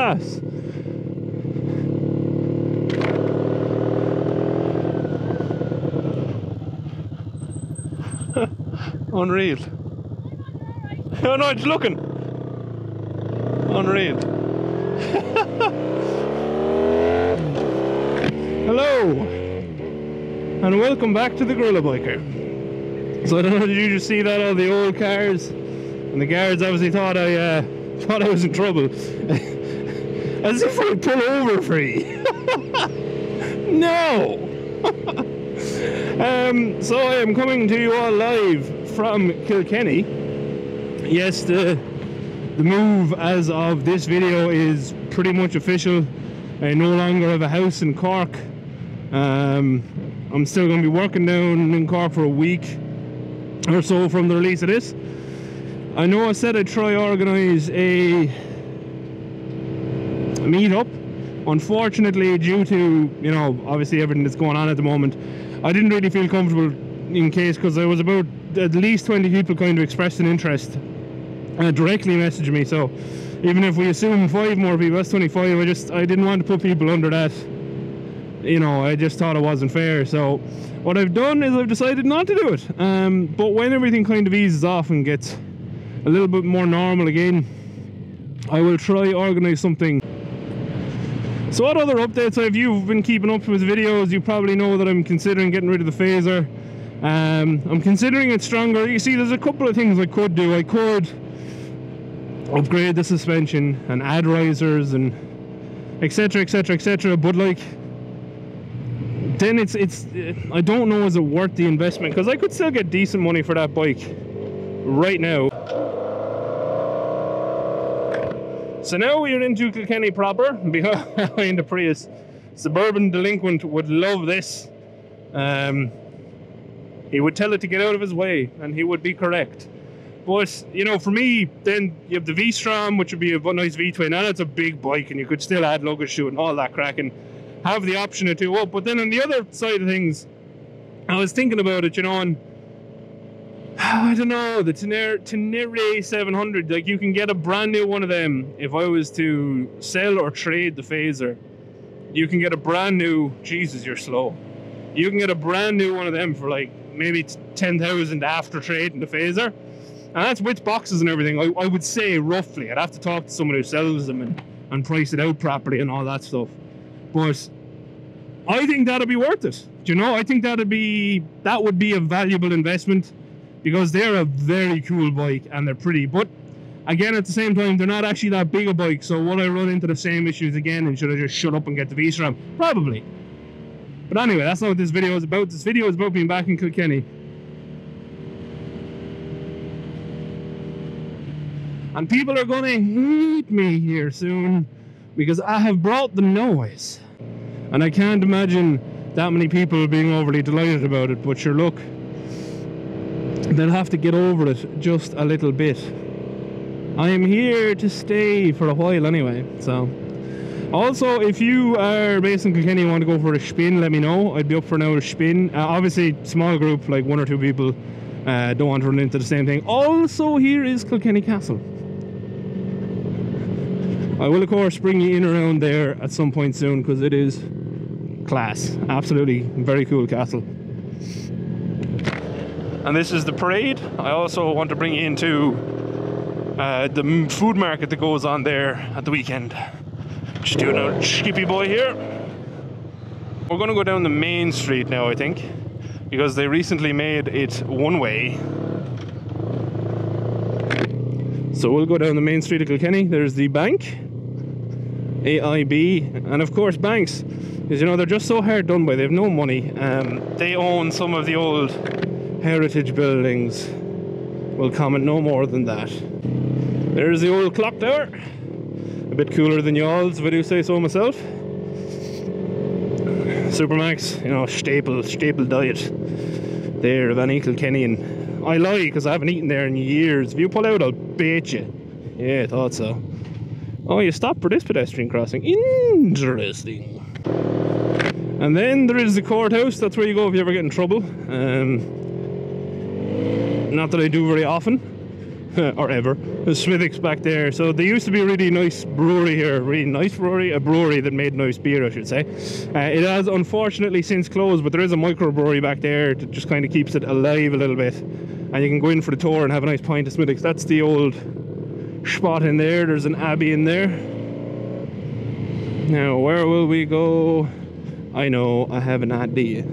class. Unreal. Oh no, it's looking. Unreal. Hello, and welcome back to the GorillaBiker. So I don't know, did you just see that, all the old cars? And the guards obviously thought I was in trouble. As if I pull over free. No! So I am coming to you all live from Kilkenny. Yes, the move as of this video is pretty much official. I no longer have a house in Cork. I'm still going to be working down in Cork for a week or so from the release of this. I know I said I'd try organise a meetup. Unfortunately, due to, you know, obviously everything that's going on at the moment, I didn't really feel comfortable in case, because there was about at least 20 people kind of expressed an interest directly messaging me. So even if we assume 5 more people, that's 25. I didn't want to put people under that. You know, I just thought it wasn't fair. So what I've done is I've decided not to do it. But when everything kind of eases off and gets a little bit more normal again, I will try organise something. So what other updates have you been keeping up with videos? You probably know that I'm considering getting rid of the Fazer. I'm considering it stronger. You see, there's a couple of things I could do. I could upgrade the suspension and add risers and etc, etc, etc, but like, then it's I don't know, is it worth the investment? Because I could still get decent money for that bike right now. So now we're into Kilkenny proper, behind the Prius. Suburban delinquent would love this. He would tell it to get out of his way, and he would be correct. But, you know, for me, then you have the V-Strom, which would be a nice V-twin, and it's a big bike, and you could still add luggage to it and all that crack, and have the option of 2 up. But then on the other side of things, I was thinking about it, you know, and I don't know, the Tenere 700, like, you can get a brand new one of them. If I was to sell or trade the Fazer, you can get a brand new, Jesus, you're slow. You can get a brand new one of them for like maybe 10,000 after trading the Fazer. And that's with boxes and everything. I would say roughly. I'd have to talk to someone who sells them and price it out properly and all that stuff. But I think that'd be worth it. Do you know? I think that would be a valuable investment, because they're a very cool bike and they're pretty. But again, at the same time, they're not actually that big a bike. So will I run into the same issues again, and should I just shut up and get the V-Strom? Probably. But anyway, that's not what this video is about. This video is about being back in Kilkenny. And people are going to hate me here soon, because I have brought the noise. And I can't imagine that many people being overly delighted about it, but sure, look, they'll have to get over it just a little bit. I am here to stay for a while anyway, so. Also, if you are based in Kilkenny and want to go for a spin, let me know. I'd be up for an hour spin. Obviously, small group, like 1 or 2 people. Don't want to run into the same thing. Also, here is Kilkenny Castle. I will, of course, bring you in around there at some point soon, because it is class. Absolutely very cool castle. And this is the parade. I also want to bring you into the food market that goes on there at the weekend. Just doing a skippy boy here. We're going to go down the main street now, I think, because they recently made it one way. So we'll go down the main street of Kilkenny. There's the bank, AIB, and of course banks, because, you know, they're just so hard done by. They have no money. They own some of the old heritage buildings. We'll comment no more than that. There's the old clock tower. A bit cooler than y'all's, if I do say so myself. Supermax, you know, staple diet there of any Kilkennian. I lie, because I haven't eaten there in years. If you pull out, I'll bait you. Yeah, I thought so. Oh, you stopped for this pedestrian crossing. Interesting. And then there is the courthouse. That's where you go if you ever get in trouble. Not that I do very often. or ever. There's Smithwick's back there. So there used to be a really nice brewery here, a brewery that made nice beer, I should say. It has unfortunately since closed, but there is a microbrewery back there that just kind of keeps it alive a little bit. And you can go in for the tour and have a nice pint of Smithwick's. That's the old spot in there. There's an abbey in there. Now, where will we go? I know, I have an idea.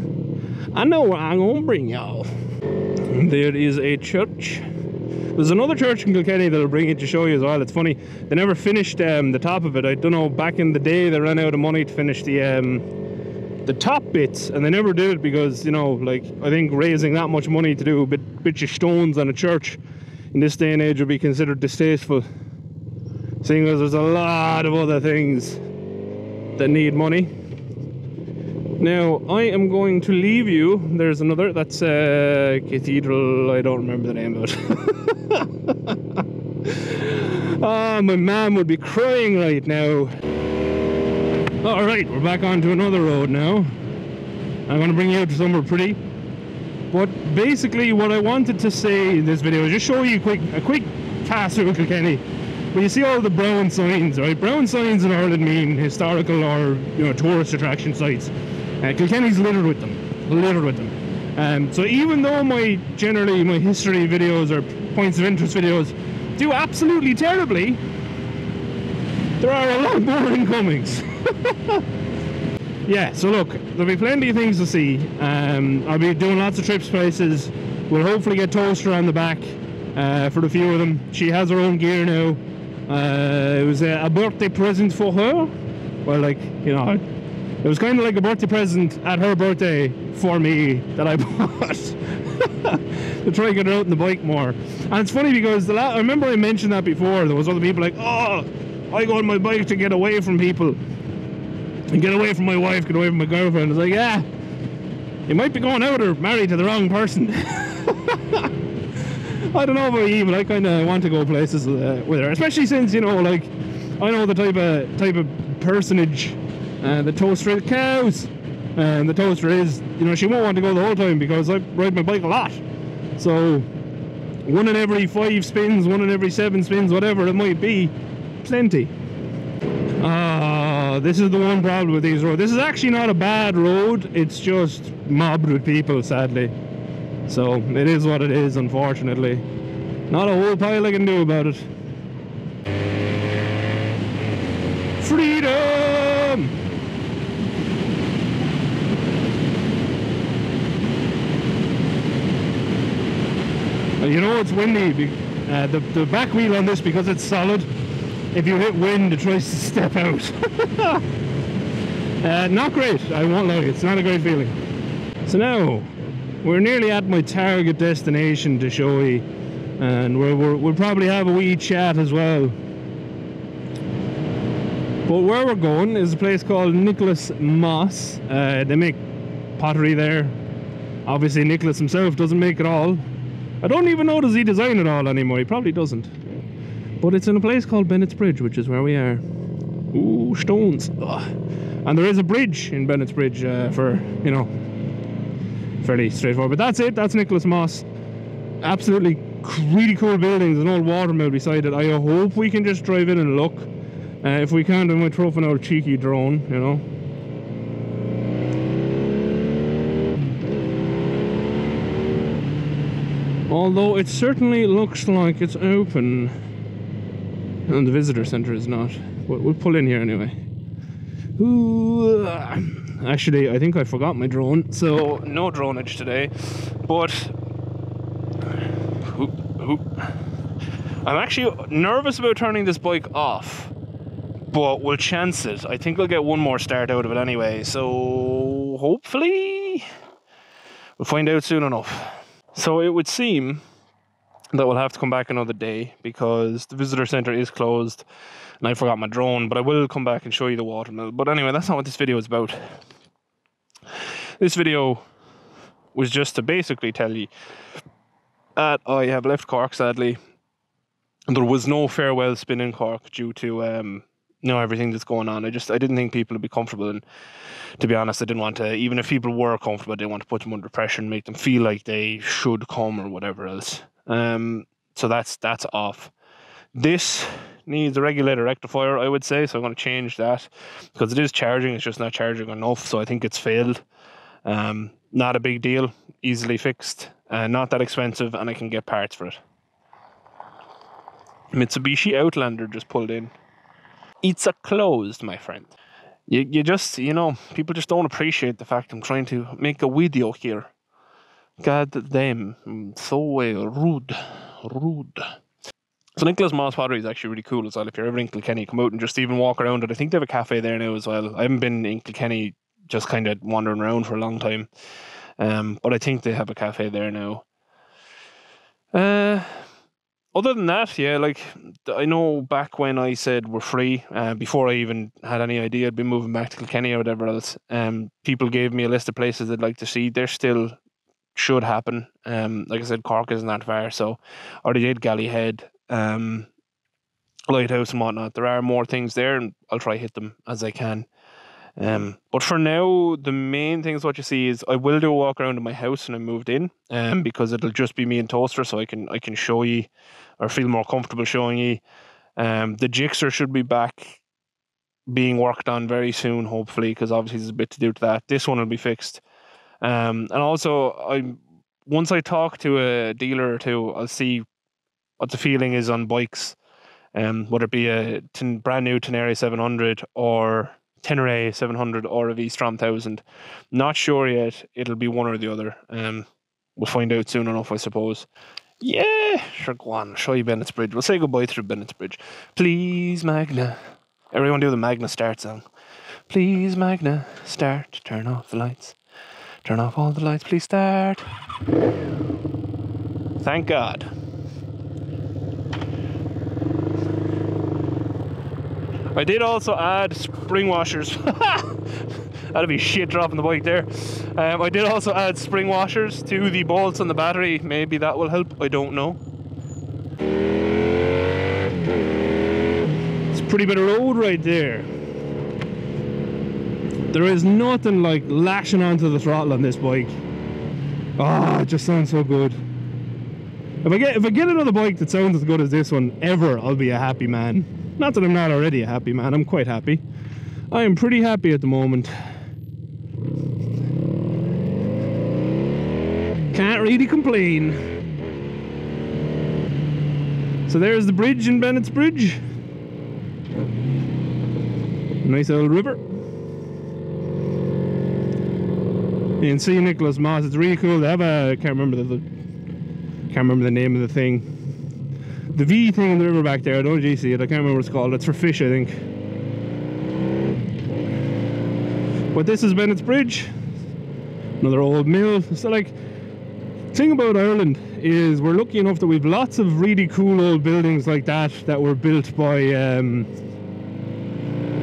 I know where I'm gonna bring y'all. There is a church. There's another church in Kilkenny that I'll bring you to show you as well. It's funny, they never finished the top of it. I don't know, back in the day they ran out of money to finish the top bits, and they never did because, you know, like, I think raising that much money to do a bit of stones on a church in this day and age would be considered distasteful, seeing as there's a lot of other things that need money. Now, I am going to leave you. There's another, that's Cathedral, I don't remember the name of it. Oh, my mum would be crying right now. Alright, we're back onto another road now. I'm going to bring you out to somewhere pretty. But basically what I wanted to say in this video is just show you a quick pass through Kilkenny. When you see all the brown signs, right? Brown signs in Ireland mean historical or, you know, tourist attraction sites. Kilkenny's littered with them. So even though generally my history videos or points of interest videos do absolutely terribly, there are a lot more incomings. Yeah, so look, there'll be plenty of things to see. I'll be doing lots of trips places. We'll hopefully get Toaster on the back for the few of them. She has her own gear now. It was a birthday present for her. Well, like, you know, it was kind of like a birthday present at her birthday for me that I bought to try and get her out on the bike more. And it's funny because I remember I mentioned that before. There was other people like, oh, I go on my bike to get away from people and get away from my wife, get away from my girlfriend. It's like, yeah, you might be going out or married to the wrong person. I don't know about you, but I kind of want to go places with her, especially since, you know, like, I know the type of personage the Toaster is. Cows. And the Toaster is, you know, she won't want to go the whole time because I ride my bike a lot. So one in every 5 spins, one in every 7 spins, whatever it might be, plenty. This is the one problem with these roads. This is actually not a bad road, it's just mobbed with people, sadly. So it is what it is, unfortunately. Not a whole pile I can do about it. Freedom! You know it's windy. The back wheel on this, because it's solid, if you hit wind it tries to step out. Not great, I won't lie, it's not a great feeling. So now we're nearly at my target destination to show you, and we'll probably have a wee chat as well. But where we're going is a place called Nicholas Moss. They make pottery there. Obviously Nicholas himself doesn't make it all. I don't even know, does he design it all anymore? He probably doesn't. But it's in a place called Bennett's Bridge, which is where we are. Ooh, stones. Ugh. And there is a bridge in Bennett's Bridge for, you know, fairly straightforward. But that's it, that's Nicholas Moss. Absolutely really cool buildings, an old watermill beside it. I hope we can just drive in and look. If we can't, then we'll throw up an old cheeky drone, you know. Although it certainly looks like it's open. And the visitor centre is not. But we'll pull in here anyway. Ooh, actually, I think I forgot my drone, so no droneage today. But I'm actually nervous about turning this bike off, but we'll chance it. I think I'll get one more start out of it anyway, so hopefully we'll find out soon enough. So it would seem that we'll have to come back another day because the visitor centre is closed and I forgot my drone, but I will come back and show you the watermill. But anyway, that's not what this video is about. This video was just to basically tell you that I have left Cork, sadly. There was no farewell spin in Cork due to you know, everything that's going on. I didn't think people would be comfortable, and to be honest, I didn't want to, even if people were comfortable, I didn't want to put them under pressure and make them feel like they should come or whatever else. So that's off. This needs a regulator rectifier, I would say, so I'm going to change that because it is charging, it's just not charging enough, so I think it's failed. Not a big deal, easily fixed, not that expensive, and I can get parts for it. Mitsubishi Outlander just pulled in. It's a closed, my friend. You just, you know, people just don't appreciate the fact I'm trying to make a video here. God damn, so rude. So Nicholas Moss Pottery is actually really cool as well. If you're ever in Kilkenny, come out and just even walk around it. I think they have a cafe there now as well. I haven't been in Kilkenny, just kind of wandering around for a long time. But I think they have a cafe there now. Other than that, yeah, like, I know back when I said we're free, before I even had any idea I'd be moving back to Kilkenny or whatever else, people gave me a list of places they'd like to see. There still should happen. Like I said, Cork isn't that far, so I already did Gallyhead, Lighthouse and whatnot. There are more things there, and I'll try hit them as I can. But for now, the main thing is what you see is I will do a walk around in my house when I moved in, because it'll just be me and Toaster, so I can show you, or feel more comfortable showing you. The Gixxer should be back being worked on very soon, hopefully, because obviously there's a bit to do to that. This one will be fixed. And also, once I talk to a dealer or two, I'll see what the feeling is on bikes, whether it be a brand new Tenere 700 or Tenere 700 or a V-Strom 1000. Not sure yet. It'll be one or the other. We'll find out soon enough, I suppose. Yeah, sure, go on. Show you Bennett's Bridge. We'll say goodbye through Bennett's Bridge. Please, Magna. Everyone do the Magna start song. Please, Magna, start. Turn off the lights. Turn off all the lights. Please start. Thank God. I did also add spring washers. That'd be shit dropping the bike there. I did also add spring washers to the bolts on the battery. Maybe that will help. I don't know. It's a pretty bit of road right there. There is nothing like lashing onto the throttle on this bike. Ah, it just sounds so good. If I get another bike that sounds as good as this one ever, I'll be a happy man. Not that I'm not already a happy man, I'm quite happy. I am pretty happy at the moment. Can't really complain. So there's the bridge in Bennett's Bridge. Nice old river. You can see Nicholas Moss. It's really cool. They have a, can't remember the name of the thing. The V thing in the river back there. I don't know if you see it. I can't remember what it's called. It's for fish, I think. But this is Bennett's Bridge. Another old mill. So, like, the thing about Ireland is we're lucky enough that we've lots of really cool old buildings like that were built by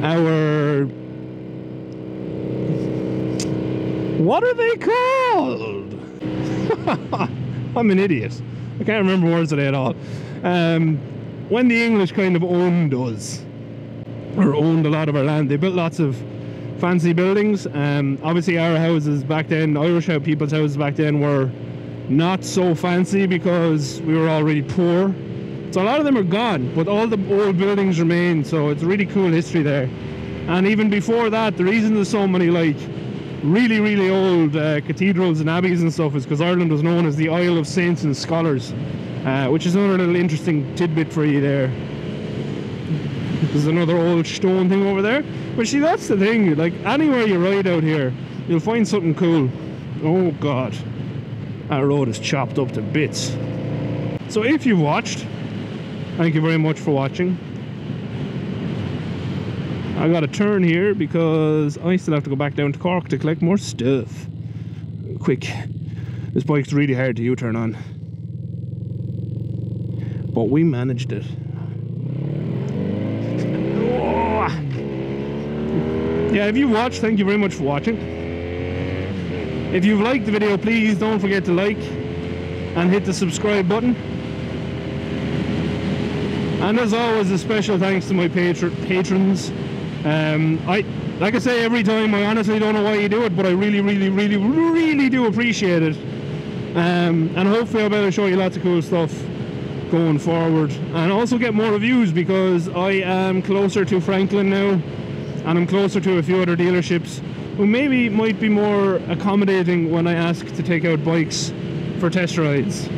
our, what are they called? I'm an idiot. I can't remember words today at all. When the English kind of owned us, or owned a lot of our land, they built lots of fancy buildings. Obviously our houses back then, Irish people's houses back then, were not so fancy because we were already poor. So a lot of them are gone, but all the old buildings remain, so it's really cool history there. And even before that, the reason there's so many like really, really old cathedrals and abbeys and stuff is because Ireland was known as the Isle of Saints and Scholars, which is another little interesting tidbit for you there. There's another old stone thing over there. But see, that's the thing, like anywhere you ride out here, you'll find something cool. Oh God, that road is chopped up to bits. So if you've watched, thank you very much for watching. I got to turn here because I still have to go back down to Cork to collect more stuff. Quick. This bike's really hard to U-turn on. But we managed it. Yeah, if you watched, thank you very much for watching. If you've liked the video, please don't forget to like and hit the subscribe button. And as always, a special thanks to my patrons. Like I say every time, I honestly don't know why you do it, but I really, really, really, really do appreciate it. And hopefully I'll be able to show you lots of cool stuff going forward, and also get more reviews, because I am closer to Franklin now, and I'm closer to a few other dealerships who maybe might be more accommodating when I ask to take out bikes for test rides.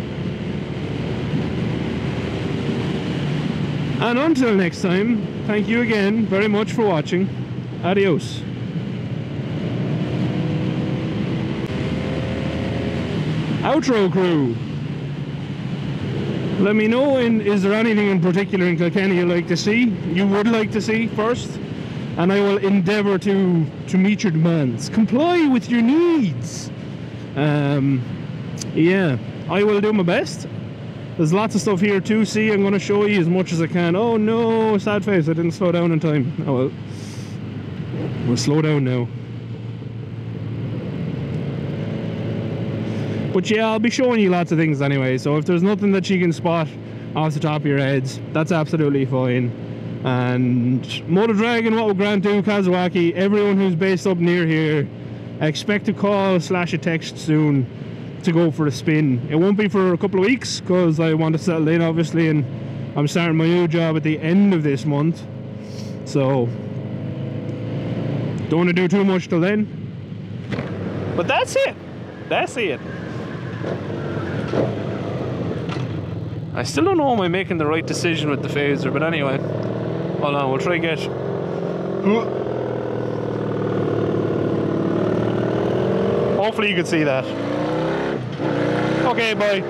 And until next time, thank you again very much for watching. Adios. Outro crew. Let me know, is there anything in particular in Kilkenny you like to see, you would like to see first, and I will endeavour to meet your demands, comply with your needs. Yeah, I will do my best. There's lots of stuff here to see. I'm going to show you as much as I can. Oh no, sad face, I didn't slow down in time. Oh well, we'll slow down now. But yeah, I'll be showing you lots of things anyway, so if there's nothing that you can spot off the top of your heads, that's absolutely fine. And Motor Dragon, what will Grant do, Kazuaki, everyone who's based up near here, expect a call / a text soon to go for a spin. It won't be for a couple of weeks, because I want to settle in obviously, and I'm starting my new job at the end of this month, so don't want to do too much till then. But that's it. I still don't know am I making the right decision with the Fazer, but anyway, hold on, we'll try get. Hopefully you can see that. Okay, bye.